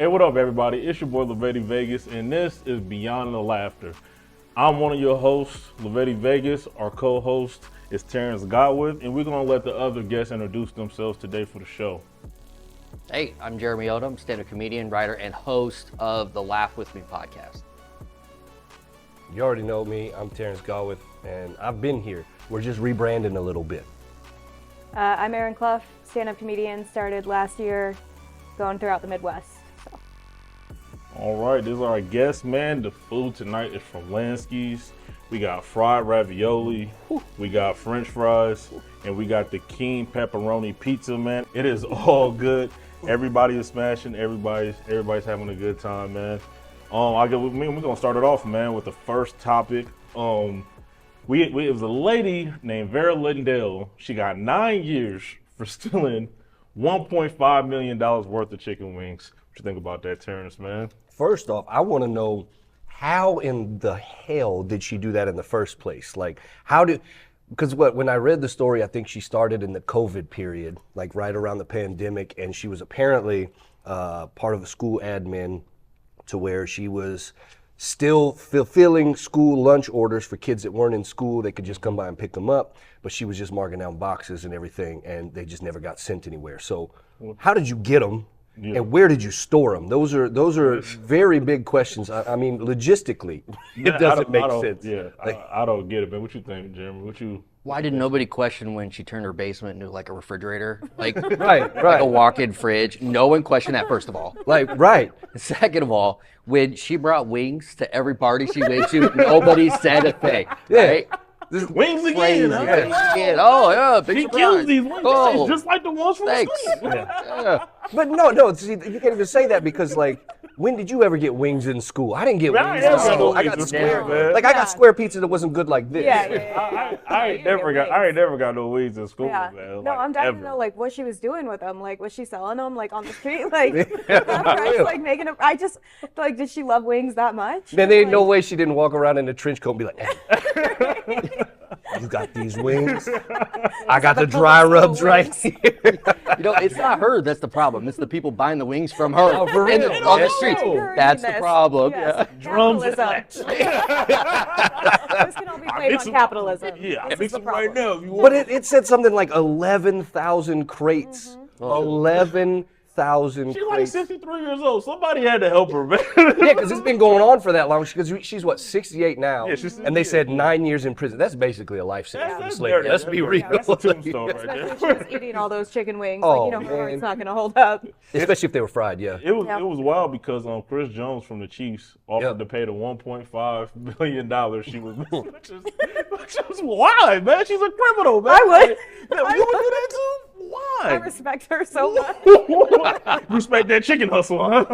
Hey, what up, everybody? It's your boy Lavetti Vegas, and this is Beyond the Laughter. I'm one of your hosts, Lavetti Vegas. Our co-host is Terrance Gawith, and we're gonna let the other guests introduce themselves today for the show. Hey, I'm Jeremy Odem, stand-up comedian, writer, and host of the Laugh With Me podcast. You already know me. I'm Terrance Gawith, and I've been here. We're just rebranding a little bit. I'm Erin Clough, stand-up comedian, started last year, going throughout the Midwest. So. All right, this is our guest, man. The food tonight is from Lansky's. We got fried ravioli, we got French fries, and we got the King pepperoni pizza, man. It is all good. Everybody is smashing. Everybody's having a good time, man. We're gonna start it off, man, with the first topic. It was a lady named Vera Lindell. She got 9 years for stealing $1.5 million worth of chicken wings. What you think about that, Terrance, man? First off, I want to know how in the hell did she do that in the first place? Like, because when I read the story, I think she started in the COVID period, like right around the pandemic, and she was apparently part of a school admin to where she was still fulfilling school lunch orders for kids that weren't in school. They could just come by and pick them up, but she was just marking down boxes and everything, and they just never got sent anywhere. So how did you get them? Yeah. And where did you store them? Those are very big questions. I mean, logistically, it doesn't make sense. Yeah, I don't get it, man. What you think, Jeremy? Why did nobody question when she turned her basement into like a refrigerator? Like, right. Like a walk-in fridge. No one questioned that, first of all. Right. Second of all, when she brought wings to every party she went to, nobody said a thing. Yeah. Right? Wings again. Oh, yeah. Big She surprise. kills these wings. Oh, Just like the ones from thanks. school. Yeah. But no, see, you can't even say that because, like, when did you ever get wings in school? I didn't get wings in school. I got square, man. I got square pizza that wasn't good like this. I ain't never got no wings in school, Yeah. man. No, like, I'm dying to ever. know like what she was doing with them. Like, was she selling them like on the street? Like, real. like making them. I just like, did she love wings that much? Man, there ain't no way she didn't walk around in a trench coat and be like, hey, you got these wings? I got the dry rubs right here. You know, it's not her that's the problem. It's the people buying the wings from her Oh, for real? on the streets. That's the problem. Yes. Yeah. Drums Capitalism. This can all be blamed on capitalism. Yeah, I This fix is the them right problem. now if you want. But it said something like 11,000 crates. 11,000 She's like crates. 63 years old. Somebody had to help her, man. Yeah, because it's been going on for that long. Because she's what, 68 now, Yeah, she's and they 68. said 9 years in prison. That's basically a life sentence for That's slavery. dirty. Let's be real. That's a tombstone right Especially there. if she was eating all those chicken wings. Oh, Like, her man. heart's not gonna hold up. Especially if they were fried. Yeah. It was wild because Chris Jones from the Chiefs offered Yep. to pay the $1.5 million she was missing, which is why, man. She's a criminal, man. I would. Yeah, you would do that too? Why? I respect her so much. Respect that chicken hustle, huh?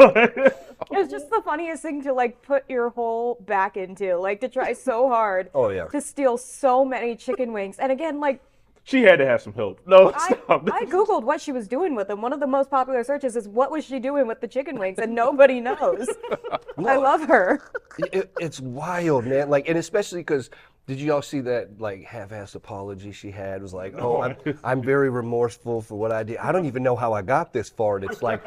It's just the funniest thing to like put your whole back into, like to try so hard Oh, yeah. to steal so many chicken wings. And again, like She had to have some help. No, I stop. Googled what she was doing with them. One of the most popular searches is what was she doing with the chicken wings, and nobody knows. I love her. It's wild, man. Like, and especially because did you all see that like half-assed apology she had? It was like, oh, I'm very remorseful for what I did. I don't even know how I got this far. And it's like,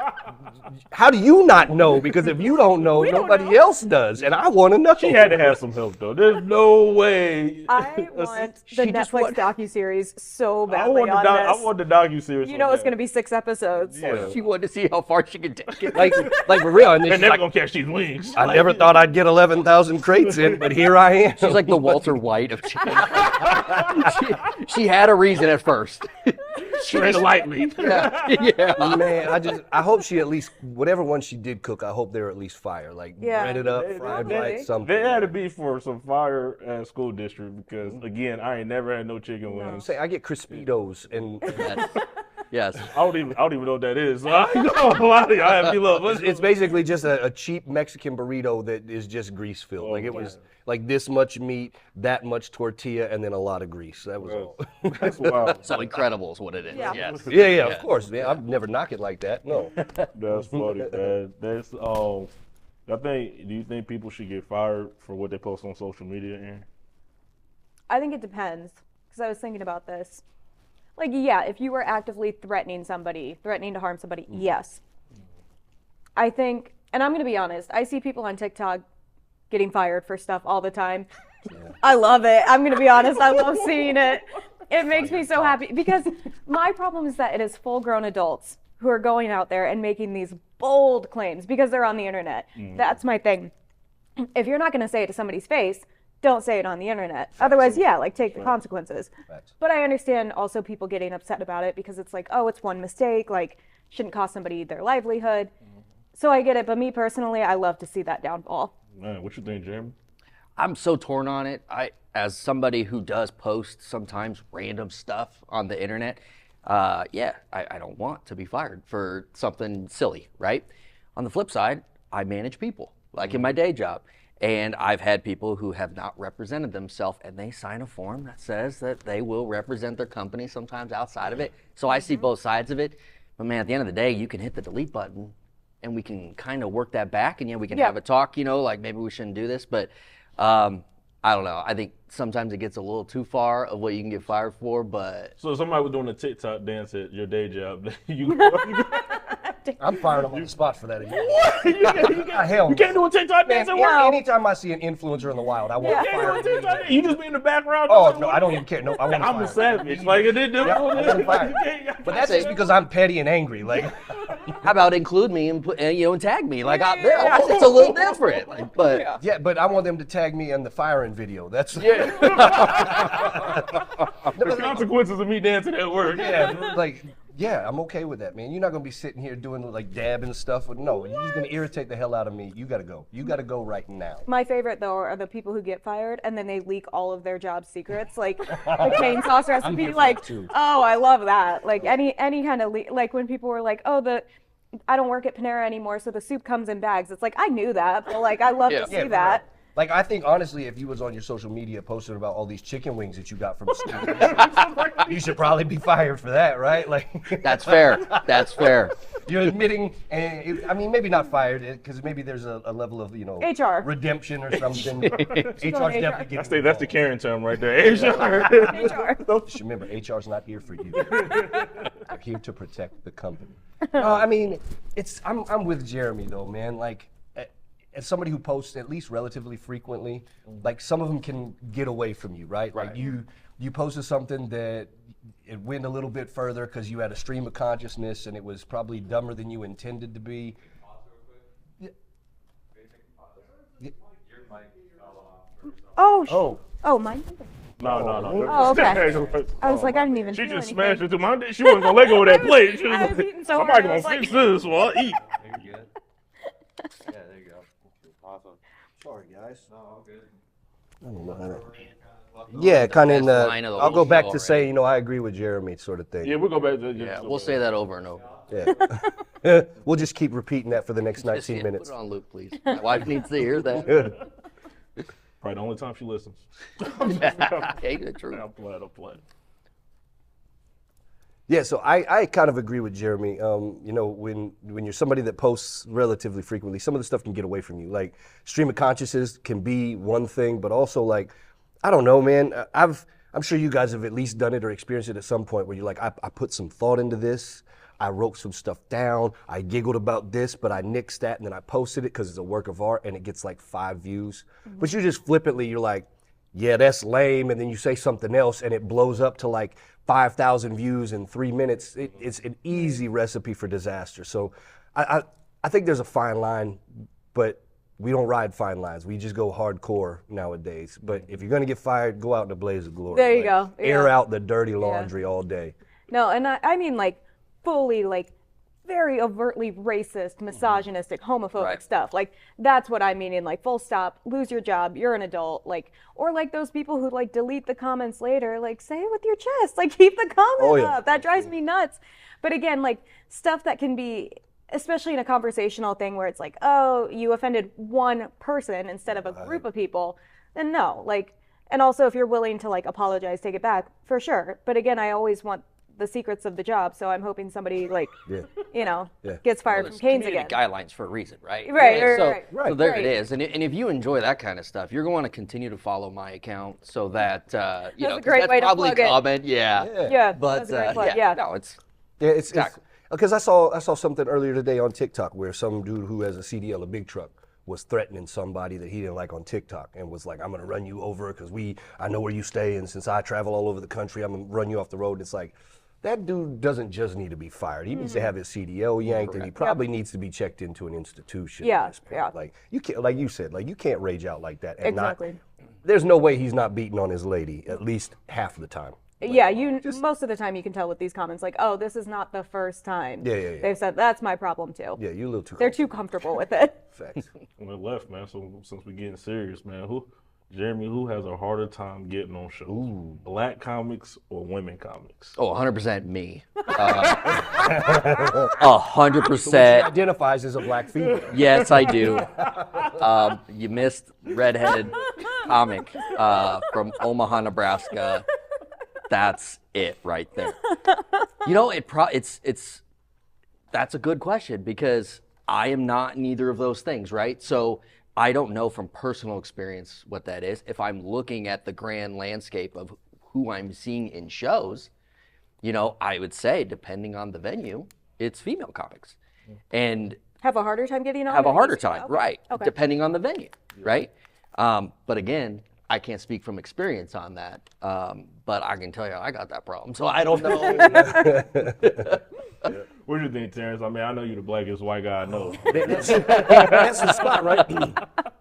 how do you not know? Because if you don't know, nobody else does. And I want to know. She had to have some help, though. There's no way. I want the She just Netflix docuseries so I badly want on the this. I want the docu-series. You know it's going to be 6 episodes. Yeah. She wanted to see how far she could take it. like for real. And then They're she's never like, gonna catch these wings. I never thought I'd get 11,000 crates in, but here I am. She's like the Walter White of chicken. she had a reason at first. Tread lightly. Yeah. Man, I hope she at least, whatever one she did cook, I hope they're at least fire. Like, Yeah. breaded up, fried right, something. They had to be for some fire school district because again, I ain't never had no chicken wings. Say, I get Crispitos and Yes. I don't even know what that is. So I ain't gonna lie to you. I have to look. it's basically just a cheap Mexican burrito that is just grease filled. Like it was like this much meat, that much tortilla, and then a lot of grease. That was all. That's wild. So incredible is what it is. Yeah. Yes. Yeah, of course, man. I've never knock it like that. No. That's funny, man. That's do you think people should get fired for what they post on social media, Aaron? I think it depends, because I was thinking about this. Like, yeah, if you were actively threatening to harm somebody, yes. I think, and I'm going to be honest, I see people on TikTok getting fired for stuff all the time. I love it. I'm going to be honest. I love seeing it. It makes me so happy because my problem is that it is full-grown adults who are going out there and making these bold claims because they're on the internet. That's my thing. If you're not going to say it to somebody's face, don't say it on the internet. Otherwise, yeah, like take the consequences. But I understand also people getting upset about it because it's like, oh, it's one mistake, like shouldn't cost somebody their livelihood. So I get it, but me personally, I love to see that downfall. Man, what you think, Jeremy? I'm so torn on it. As somebody who does post sometimes random stuff on the internet, I don't want to be fired for something silly, right? On the flip side, I manage people, like in my day job. And I've had people who have not represented themselves, and they sign a form that says that they will represent their company sometimes outside of it. So I see both sides of it. But man, at the end of the day, you can hit the delete button, and we can kind of work that back, and we can have a talk, like maybe we shouldn't do this. But I don't know. I think sometimes it gets a little too far of what you can get fired for, but... So somebody was doing a TikTok dance at your day job. I'm fired on the spot for that. What? You can't do a TikTok dance at work? Anytime I see an influencer in the wild, I want to fire them. You just be in the background? Oh, no, I don't even care. No, I want to I'm a savage. Like, it didn't do But that's just because I'm petty and angry. Like, how about include me and put, and tag me? Like out there, it's a little different. Like, but but I want them to tag me in the firing video. That's the consequences of me dancing at work. I'm okay with that, man. You're not gonna be sitting here doing like dabbing stuff. No, you're just gonna irritate the hell out of me. You gotta go. You gotta go right now. My favorite though are the people who get fired and then they leak all of their job secrets, like the cane sauce recipe. Like, oh, I love that. Like any kind of like when people were like, oh, I don't work at Panera anymore, so the soup comes in bags. It's like I knew that, but like I love to see that. Like, I think, honestly, if you was on your social media posting about all these chicken wings that you got from school, you should probably be fired for that, right? Like, that's fair. That's fair. You're admitting, I mean, maybe not fired, because maybe there's a level of, HR. redemption or something. HR's definitely getting That's the Karen term right there. HR. Just remember, HR's not here for you. They're here to protect the company. No, I mean, I'm with Jeremy, though, man. Like, as somebody who posts at least relatively frequently, like some of them can get away from you, right? Like you posted something that it went a little bit further because you had a stream of consciousness and it was probably dumber than you intended to be. Oh, mine. No. Oh, okay. I was like, I didn't even. She just smashed into my. She wasn't gonna let go of that plate. She was like, eating so somebody hard, gonna fix this while I eat. You're good. Yeah, there you go. Awesome. Sorry, guys. No, all good. I don't know how to. Yeah, kind of in the. line of the I'll whole go back show to say, I agree with Jeremy, sort of thing. Yeah, we'll go back to. yeah, we'll say that over and over. Yeah. We'll just keep repeating that for the next 19 Just, minutes. Put it on loop, please. My wife needs to hear that. Probably the only time she listens. Hey, the truth. I'm playing. Yeah, so I kind of agree with Jeremy. When you're somebody that posts relatively frequently, some of the stuff can get away from you. Like stream of consciousness can be one thing, but also like, I don't know, man. I'm sure you guys have at least done it or experienced it at some point where you're like, I put some thought into this. I wrote some stuff down. I giggled about this, but I nixed that and then I posted it because it's a work of art and it gets like 5 views. Mm-hmm. But you just flippantly, you're like, yeah, that's lame. And then you say something else and it blows up to like 5,000 views in 3 minutes. It's an easy recipe for disaster. So I think there's a fine line, but we don't ride fine lines. We just go hardcore nowadays. But if you're going to get fired, go out in a blaze of glory. There you go. Air out the dirty laundry all day. No, and I mean like fully like very overtly racist, misogynistic, homophobic stuff. Like that's what I mean in like full stop, lose your job, you're an adult. Like, or like those people who like delete the comments later, like say it with your chest, like keep the comment up. That drives me nuts. But again, like stuff that can be, especially in a conversational thing where it's like, oh, you offended one person instead of a group of people, then no. Like, and also if you're willing to like apologize, take it back, for sure. But again, I always want the secrets of the job, so I'm hoping somebody like, gets fired from Canes again. Guidelines for a reason, right? Right, So there it is. And if you enjoy that kind of stuff, you're going to continue to follow my account so that that's a great way to probably plug it. comment. Yeah, But that's a great plug. no, it's Yeah, it's exactly. Because I saw something earlier today on TikTok where some dude who has a CDL, a big truck, was threatening somebody that he didn't like on TikTok and was like, I'm gonna run you over because I know where you stay, and since I travel all over the country, I'm gonna run you off the road. It's like, that dude doesn't just need to be fired. He needs to have his CDL yanked, and he probably needs to be checked into an institution. Yeah, at this point. yeah. Like you can't, like you said, like you can't rage out like that. And Exactly. There's no way he's not beating on his lady at least half of the time. Yeah, most of the time you can tell with these comments, like, oh, this is not the first time. Yeah. They've said, that's my problem too. Yeah, you're a little too. They're too comfortable with it. Facts. On the left, man. So since we're getting serious, man, Jeremy, who has a harder time getting on shows? Black comics or women comics? Oh, 100% me. 100%. Identifies as a black female. Yes, I do. You missed redheaded comic from Omaha, Nebraska. That's it right there. You know, that's a good question because I am not neither of those things, right? So I don't know from personal experience what that is. If I'm looking at the grand landscape of who I'm seeing in shows, you know, I would say, depending on the venue, it's female comics. And Have a harder time getting on? have a than harder used to? time, Okay. right? Okay. Depending on the venue, right? But again, I can't speak from experience on that. But I can tell you, I got that problem, so I don't know. What do you think, Terrance? I mean, I know you're the blackest white guy I know. That's the spot, right?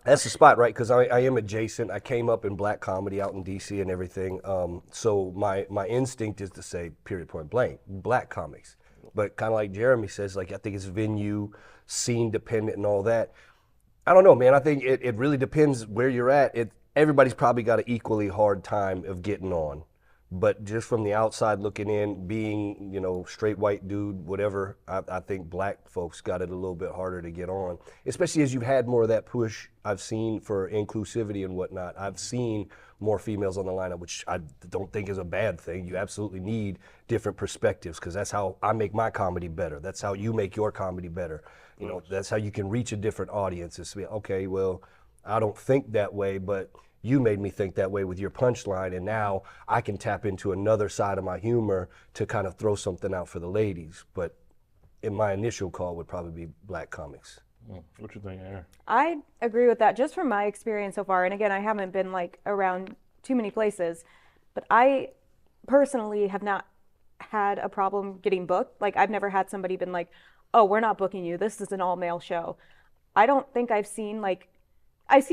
That's the spot, right? Because I am adjacent. I came up in black comedy out in DC and everything. So my instinct is to say, period, point blank, black comics. But kind of like Jeremy says, like I think it's venue, scene dependent, and all that. I don't know, man. I think it really depends where you're at. Everybody's probably got an equally hard time of getting on. But just from the outside looking in, being, you know, straight white dude, whatever, I think black folks got it a little bit harder to get on, especially as you've had more of that push I've seen for inclusivity and whatnot. I've seen more females on the lineup, which I don't think is a bad thing. You absolutely need different perspectives because that's how I make my comedy better. That's how you make your comedy better. You know, that's how you can reach a different audience. It's okay, well, I don't think that way, but you made me think that way with your punchline, and now I can tap into another side of my humor to kind of throw something out for the ladies. But in my initial call would probably be black comics. What you think, Erin? I agree with that just from my experience so far. And again, I haven't been like around too many places, but I personally have not had a problem getting booked. Like I've never had somebody been like, oh, we're not booking you. This is an all male show. I don't think I've seen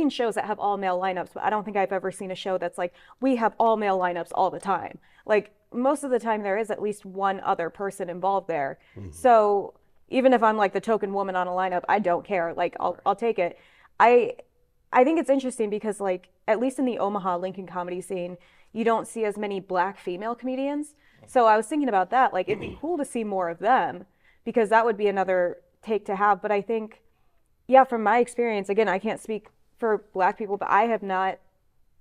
shows that have all male lineups, but I don't think I've ever seen a show that's like, we have all male lineups all the time. Like most of the time there is at least one other person involved there. Mm-hmm. So even if I'm like the token woman on a lineup, I don't care. Like I'll take it. I think it's interesting because like, at least in the Omaha Lincoln comedy scene, you don't see as many black female comedians. So I was thinking about that. Like it'd be cool to see more of them because that would be another take to have. But I think, yeah, from my experience, again, I can't speak for black people, but I have not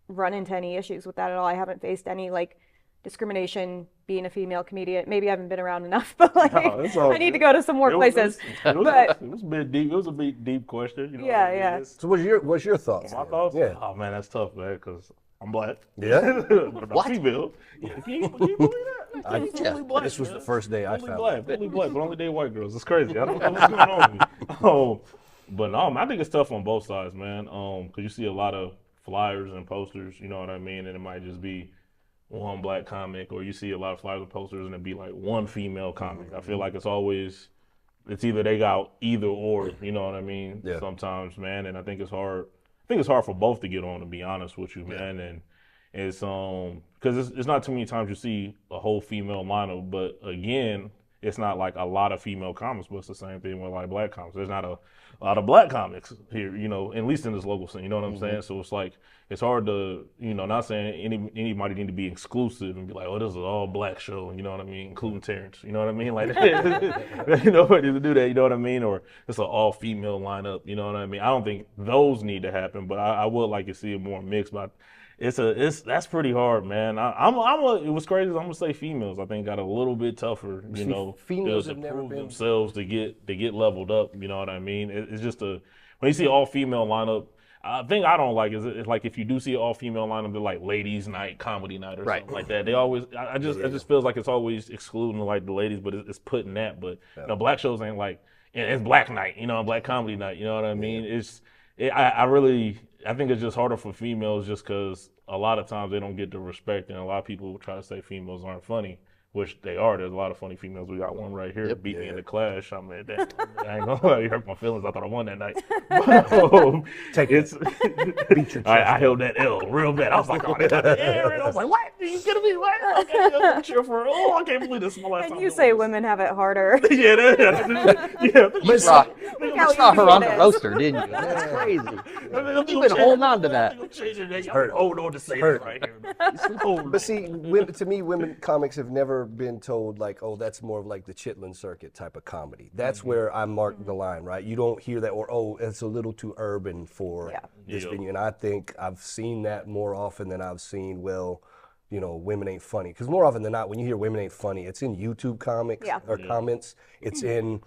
run into any issues with that at all. I haven't faced any like discrimination being a female comedian. Maybe I haven't been around enough, but like I need to go to some more places. It was a bit deep. It was a bit deep question. You know yeah. So what's your thoughts? My thoughts? Yeah. Oh man, that's tough, man, because I'm black. Yeah. But I'm female. Can you believe that? I'm fully black. This was the first day I found out. Fully black, but only date white girls. It's crazy. I don't know what's going on with me. But no, I think it's tough on both sides, man. Because you see a lot of flyers and posters, you know what I mean, and it might just be one black comic, or you see a lot of flyers and posters, and it'd be like one female comic. I feel like it's either they got either or, you know what I mean? Yeah. Sometimes, man, and I think it's hard. I think it's hard for both to get on, to be honest with you, man. And it's because it's not too many times you see a whole female lineup, but again, it's not like a lot of female comics, but it's the same thing with like black comics. There's not a lot of black comics here, you know, at least in this local scene, you know what I'm saying? So it's like, it's hard to, you know, not saying anybody need to be exclusive and be like, oh, this is an all black show, you know what I mean, including Terrance, you know what I mean? Like, nobody to do that, you know what I mean? Or it's an all female lineup, you know what I mean? I don't think those need to happen, but I would like to see it more mixed, but that's pretty hard, man. It was crazy. I'm gonna say females. I think got a little bit tougher, you know, females to have never prove been themselves to get leveled up. You know what I mean? It's just when you see all female lineup. thing I don't like is it's like if you do see an all-female lineup, they're like ladies' night, comedy night, or something like that. They always, it just feels like it's always excluding like the ladies, but it's putting that. But black shows ain't like it's black night, black comedy night. You know what I mean? I think it's just harder for females just because a lot of times they don't get the respect, and a lot of people try to say females aren't funny. Which they are. There's a lot of funny females. We got one right here beat me in the clash. I mean, I ain't gonna lie, you hurt my feelings. I thought I won that night. But, Take it. Beat your chest. I held that L real bad. I was like, oh, they got the air. And I was like, what? Are you kidding me? What? Okay, cheer for her. Oh, I can't believe this is my last time. And you say women have it harder. yeah. You saw her on the roaster, didn't you? That's crazy. You've been holding on to that. Hold on to say it right here. But see, to me, women comics have never been told like, oh, that's more of like the Chitlin circuit type of comedy. That's where I mark the line, right? You don't hear that, or oh, it's a little too urban for this venue. And I think I've seen that more often than I've seen, women ain't funny. Because more often than not, when you hear women ain't funny, it's in YouTube comics or comments. It's in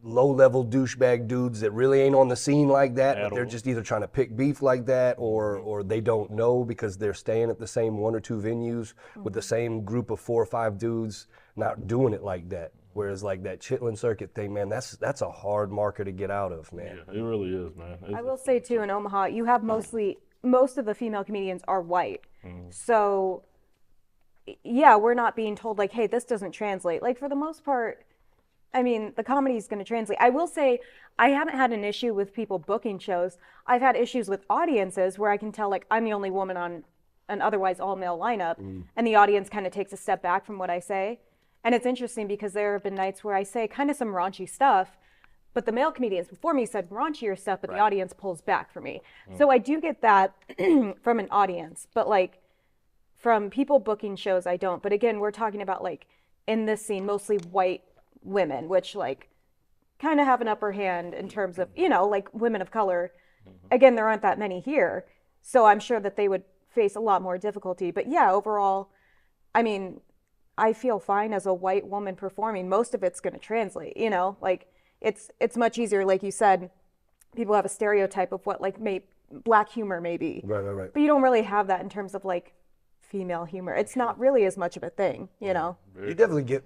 low-level douchebag dudes that really ain't on the scene like that, but they're just either trying to pick beef like that, or they don't know because they're staying at the same 1 or 2 venues with the same group of 4 or 5 dudes, not doing it like that. Whereas like that Chitlin circuit thing, man, that's a hard marker to get out of, man. Yeah, it really is, man. I will say too, in Omaha, you have most of the female comedians are white. So yeah, we're not being told like, hey, this doesn't translate. Like for the most part, I mean, the comedy is going to translate. I will say I haven't had an issue with people booking shows. I've had issues with audiences where I can tell like I'm the only woman on an otherwise all-male lineup, and the audience kind of takes a step back from what I say. And it's interesting because there have been nights where I say kind of some raunchy stuff, but the male comedians before me said raunchier stuff, but the audience pulls back for me. So I do get that from an audience, but like from people booking shows, I don't. But again, we're talking about like in this scene, mostly white women, which like kind of have an upper hand in terms of, like women of color. Again, there aren't that many here. So I'm sure that they would face a lot more difficulty. But yeah, overall, I mean, I feel fine as a white woman performing. Most of it's going to translate, like it's much easier. Like you said, people have a stereotype of what like black humor may be. Right. But you don't really have that in terms of like female humor. It's not really as much of a thing, You definitely get,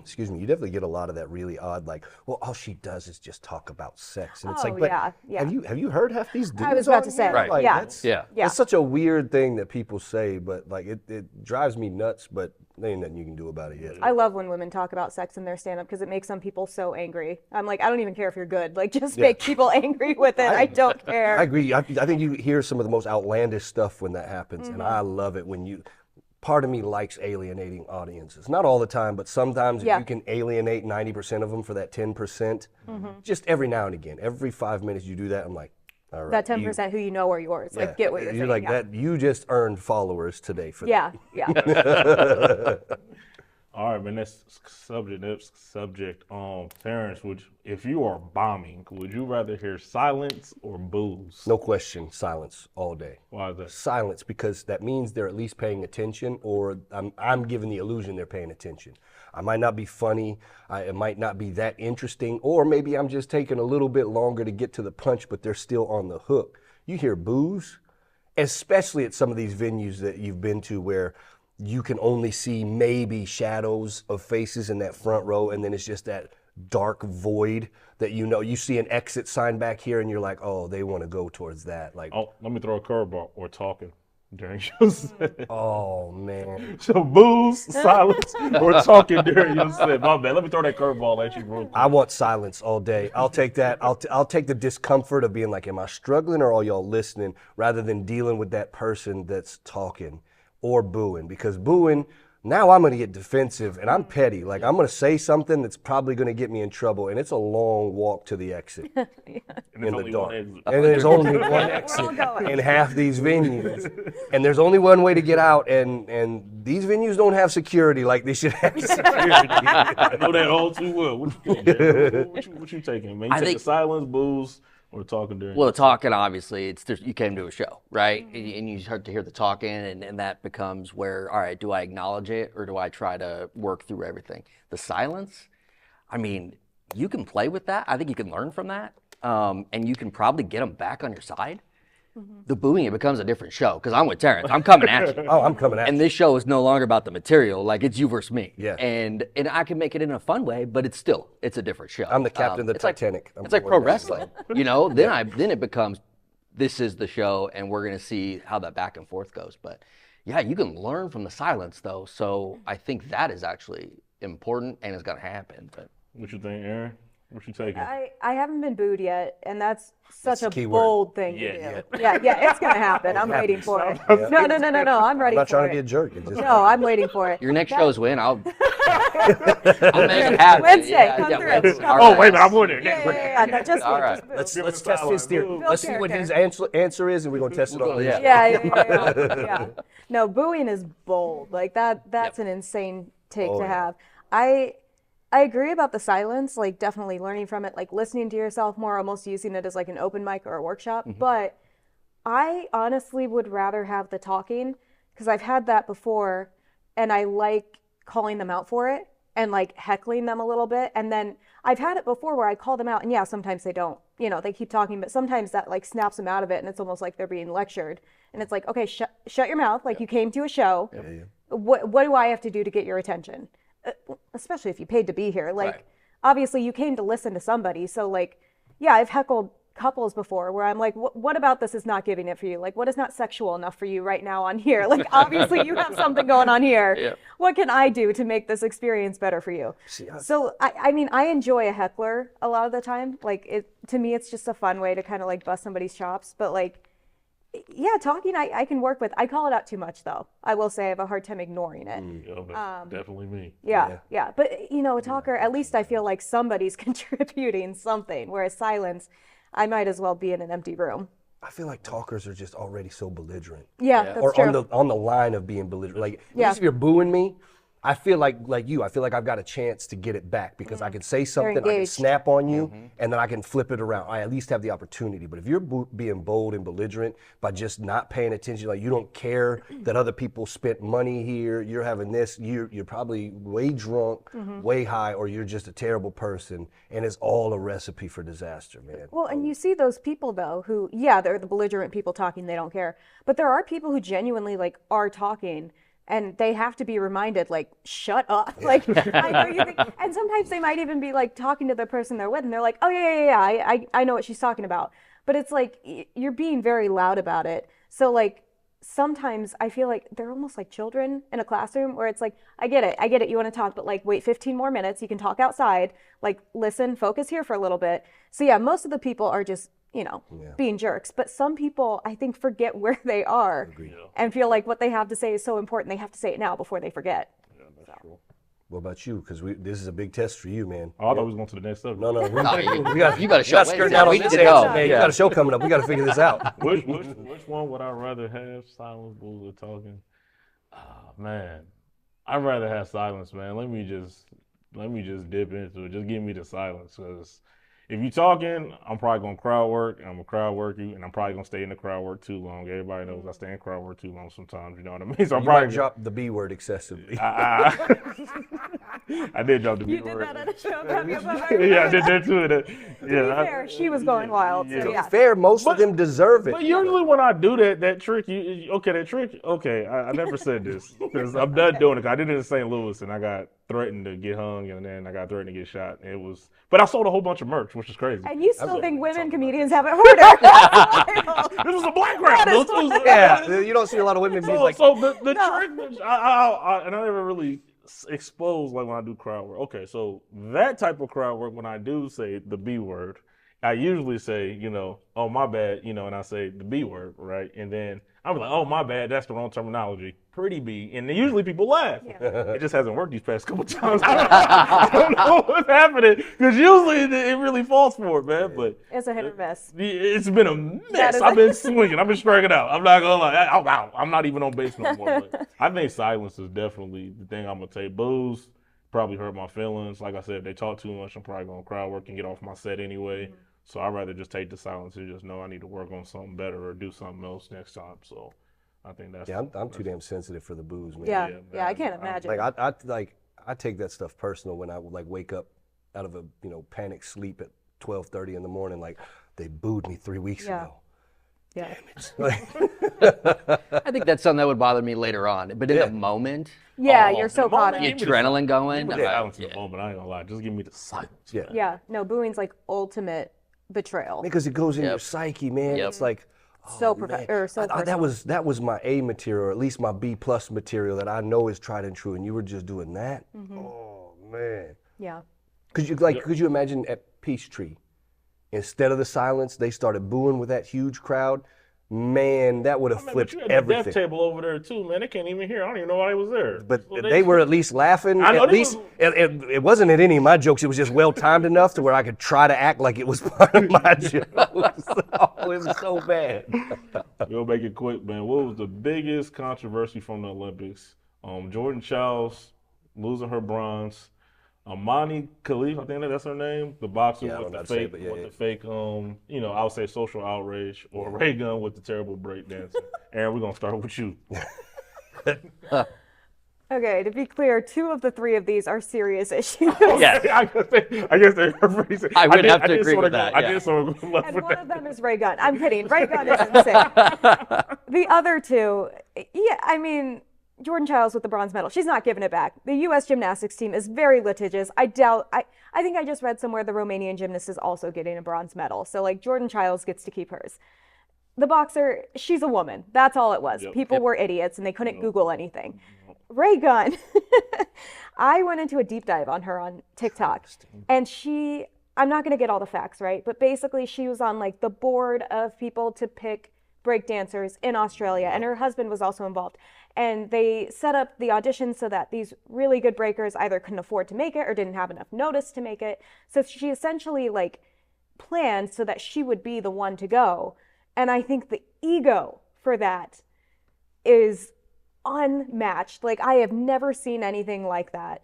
excuse me, you definitely get a lot of that really odd, like, well, all she does is just talk about sex. And it's like, but have you heard half these dudes? I was about to say, Right. Like, It's such a weird thing that people say, but like it drives me nuts, but there ain't nothing you can do about it yet. I love when women talk about sex in their stand-up because it makes some people so angry. I'm like, I don't even care if you're good. Like, just make people angry with it. I don't care. I agree. I think you hear some of the most outlandish stuff when that happens, and I love it when part of me likes alienating audiences. Not all the time, but sometimes if you can alienate 90% of them for that 10%, just every now and again, every 5 minutes you do that, I'm like, all right. That 10% who you know are yours. Like, get what you're saying. Like that. You just earned followers today for that. Yeah. All right, man. Next subject. Terrance, if you are bombing, would you rather hear silence or boos? No question, silence all day. Why is that? Silence, because that means they're at least paying attention, or I'm giving the illusion they're paying attention. I might not be funny, it might not be that interesting, or maybe I'm just taking a little bit longer to get to the punch, but they're still on the hook. You hear boos, especially at some of these venues that you've been to where you can only see maybe shadows of faces in that front row, and then it's just that dark void that you see an exit sign back here, and you're like, oh, they want to go towards that. Like, oh, let me throw a curveball. Or talking during your set. Oh man. So boos, silence, or talking during your set. My bad. Let me throw that curveball at you real quick. I want silence all day. I'll take that. I'll take the discomfort of being like, am I struggling or are y'all listening, rather than dealing with that person that's talking or booing. Because booing, now I'm going to get defensive and I'm petty. Like, I'm going to say something that's probably going to get me in trouble, and it's a long walk to the exit in the dark. And there's only one exit in half these venues. And there's only one way to get out, and these venues don't have security like they should have security. I know that all too well. What you taking, man? You taking silence, boos, or talking during? Well, talking, obviously, you came to a show, right? And you start to hear the talking, and that becomes where, all right, do I acknowledge it or do I try to work through everything? The silence, I mean, you can play with that. I think you can learn from that, and you can probably get them back on your side. the booing, it becomes a different show because I'm with Terrance. I'm coming at you. Oh, I'm coming at And you. this show is no longer about the material. Like, it's you versus me. Yeah. And I can make it in a fun way, but it's a different show. I'm the captain of the it's like- Titanic. I'm it's like going pro down. wrestling, you know. Then it becomes, this is the show, and we're gonna see how that back and forth goes. But yeah, you can learn from the silence though. So I think that is actually important and is gonna happen. But What you think, Erin? What you taking? I haven't been booed yet, and that's such the a key word. bold thing to Yeah, do. Yeah, it's gonna happen. I'm waiting for it. Yeah. No, I'm ready I'm not for trying to be a it. jerk. It just, No, I'm waiting for it. your next show's when I'll make it happen. Wednesday, come through. Wednesday. Come All Oh, wait a minute, I'm going there. Yeah, no, just All wait, right. just move. let's Give us test a his solid theory. move. Let's see what his answer is, and we're gonna test it on. Yeah. Yeah. No, booing is bold. Like that's an insane take Oh, to yeah. have. I agree about the silence, like definitely learning from it, like listening to yourself more, almost using it as like an open mic or a workshop. But I honestly would rather have the talking because I've had that before and I like calling them out for it and like heckling them a little bit. And then I've had it before where I call them out and yeah, sometimes they don't, they keep talking, but sometimes that like snaps them out of it and it's almost like they're being lectured. And it's like, okay, shut your mouth. Like you came to a show. Yeah. What do I have to do to get your attention? Especially if you paid to be here. Like, Right. obviously you came to listen to somebody. So like, yeah, I've heckled couples before where I'm like, what about this is not giving it for you? Like, what is not sexual enough for you right now on here? Like, obviously you have something going on here. Yeah. What can I do to make this experience better for you? So, I mean, I enjoy a heckler a lot of the time. Like, to me, it's just a fun way to kind of like bust somebody's chops. But like, yeah, talking I can work with. I call it out too much though. I will say I have a hard time ignoring it. Yeah, that's definitely me. Yeah. But a talker, at least I feel like somebody's contributing something. Whereas silence, I might as well be in an empty room. I feel like talkers are just already so belligerent. Yeah, that's Or true. on the line of being belligerent. Like, at Yeah. least if you're booing me, I feel like you. I feel like I've got a chance to get it back because I can say something, I can engaged. snap on you, and then I can flip it around. I at least have the opportunity. But if you're being bold and belligerent by just not paying attention, like you don't care that other people spent money here, you're having this, you're probably way drunk, way high, or you're just a terrible person, and it's all a recipe for disaster, man. Well, and you see those people though who, yeah, they're the belligerent people talking, they don't care. But there are people who genuinely like are talking and they have to be reminded, like, shut up. Like, I know you think, and sometimes they might even be like talking to the person they're with and they're like, oh yeah, I know what she's talking about. But it's like, you're being very loud about it. So like, sometimes I feel like they're almost like children in a classroom where it's like, I get it, you want to talk, but like wait 15 more minutes, you can talk outside, like listen, focus here for a little bit. So yeah, most of the people are just, being jerks, but some people I think forget where they are and feel like what they have to say is so important, they have to say it now before they forget. Yeah, that's true. What about you? Because this is a big test for you, man. Oh, I thought we was going to the next subject. No, you we got got a show skirt Wednesday. down on We this need to answer, go. man. You Yeah. got a show coming up. We got to figure this out. Which one would I rather have? Silence, bulls, or talking? Man, I'd rather have silence, man. Let me just dip into it. Just give me the silence, because if you talking, I'm probably gonna crowd work, and I'm gonna crowd work you, and I'm probably gonna stay in the crowd work too long. Everybody knows I stay in crowd work too long sometimes. You know what I mean? So I'm You probably might drop the B word excessively. I did drop the B You did word. that at a show, have you? Yeah, I did that too. To be fair, she was going wild, so yeah. Fair, most of them deserve it. But usually when I do that trick, I never said this because I'm done doing it. I did it in St. Louis and I got threatened to get hung and then I got threatened to get shot. But I sold a whole bunch of merch, which is crazy. And you still think women comedians have it harder. This was a black crowd. That is This was- Yeah, you don't see a lot of women be like, So the trick, I never really expose like when I do crowd work. Okay, so that type of crowd work, when I do say the B word, I usually say, oh my bad, and I say the B word, right? And then I'm like, oh my bad, that's the wrong terminology. Pretty B, and then usually people laugh. It just hasn't worked these past couple times. I don't know what's happening because usually it really falls for it, man. But It's a hit or miss. it's been a mess. is- I've been swinging. I've been striking out. I'm not gonna lie. I'm out. I'm not even on base no more. But I think silence is definitely the thing I'm gonna take. Booze probably hurt my feelings. Like I said, if they talk too much, I'm probably gonna crowd work and get off my set anyway. So I'd rather just take the silence and just know I need to work on something better or do something else next time. So I think that's yeah, I'm too damn sensitive for the booze, man. Yeah, man. I can't imagine. Like I take that stuff personal when I would like wake up out of a panic sleep at 12:30 in the morning. Like they booed me 3 weeks Yeah. ago. Yeah. I think that's something that would bother me later on. But in the moment, Yeah, Oh, you're so in the caught moment, up. give me the adrenaline going. Give me the I- silence in yeah. the moment. I ain't gonna lie. Just give me the silence. Yeah. Yeah. No, booing's like ultimate betrayal. Because it goes in your Yep. psyche, man. Yep. It's like, So man. so I thought personal. that was my A material, or at least my B plus material that I know is tried and true, and you were just doing that. Oh man. Yeah. Could you imagine at Peachtree, instead of the silence, they started booing with that huge crowd? Man, that would have Man, but flipped you had the death everything. table over there too, man. They can't even hear. I don't even know why they was there. But So they were at least laughing. I know At they least was- it wasn't at any of my jokes. It was just well timed enough to where I could try to act like it was part of my jokes. Oh, it was so bad. We'll make it quick, man. What was the biggest controversy from the Olympics? Jordan Childs losing her bronze. Amani Khalif, I think that's her name, the boxer Yeah, I with don't know the how to say it, fake, but yeah, with yeah. the fake, I would say social outrage, or Ray Gun with the terrible breakdancing. Aaron, we're gonna start with you. Okay, to be clear, 2 of the 3 of these are serious issues. Yeah. I guess they're pretty. I would have to did agree sorta with go- that, I yeah. did sort of go left And with one that. of them is Ray Gun. I'm kidding. Ray Gun is insane. The other 2, yeah, I mean, Jordan Childs with the bronze medal. She's not giving it back. The U.S. gymnastics team is very litigious. I think I just read somewhere the Romanian gymnast is also getting a bronze medal. So, like, Jordan Childs gets to keep hers. The boxer, she's a woman. That's all it was. Yep. People were idiots and they couldn't Google anything. Ray Gun, I went into a deep dive on her on TikTok. And I'm not going to get all the facts right, but basically she was on like the board of people to pick breakdancers in Australia, and her husband was also involved. And they set up the auditions so that these really good breakers either couldn't afford to make it or didn't have enough notice to make it. So she essentially like planned so that she would be the one to go. And I think the ego for that is unmatched. Like, I have never seen anything like that.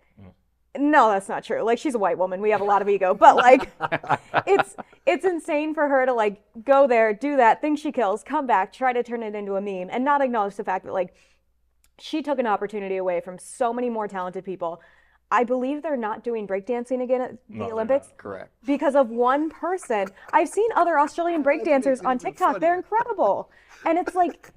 No, that's not true. Like, she's a white woman. We have a lot of ego, but like, it's insane for her to like go there, do that, think she kills, come back, try to turn it into a meme, and not acknowledge the fact that like she took an opportunity away from so many more talented people. I believe they're not doing breakdancing again at the Olympics Correct. because of one person. I've seen other Australian breakdancers on TikTok. They're incredible. And it's like,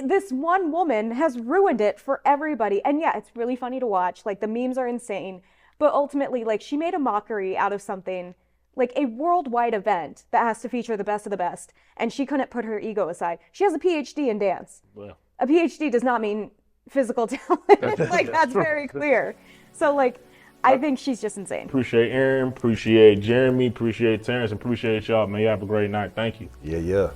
this one woman has ruined it for everybody. And yeah, it's really funny to watch. Like, the memes are insane. But ultimately, like, she made a mockery out of something, like a worldwide event that has to feature the best of the best. And she couldn't put her ego aside. She has a PhD in dance. Well, A PhD does not mean physical talent. Like, that's very clear. So, like, I think she's just insane. appreciate Aaron, appreciate Jeremy, appreciate Terrance, and appreciate y'all, man. You have a great night. Thank you. Yeah.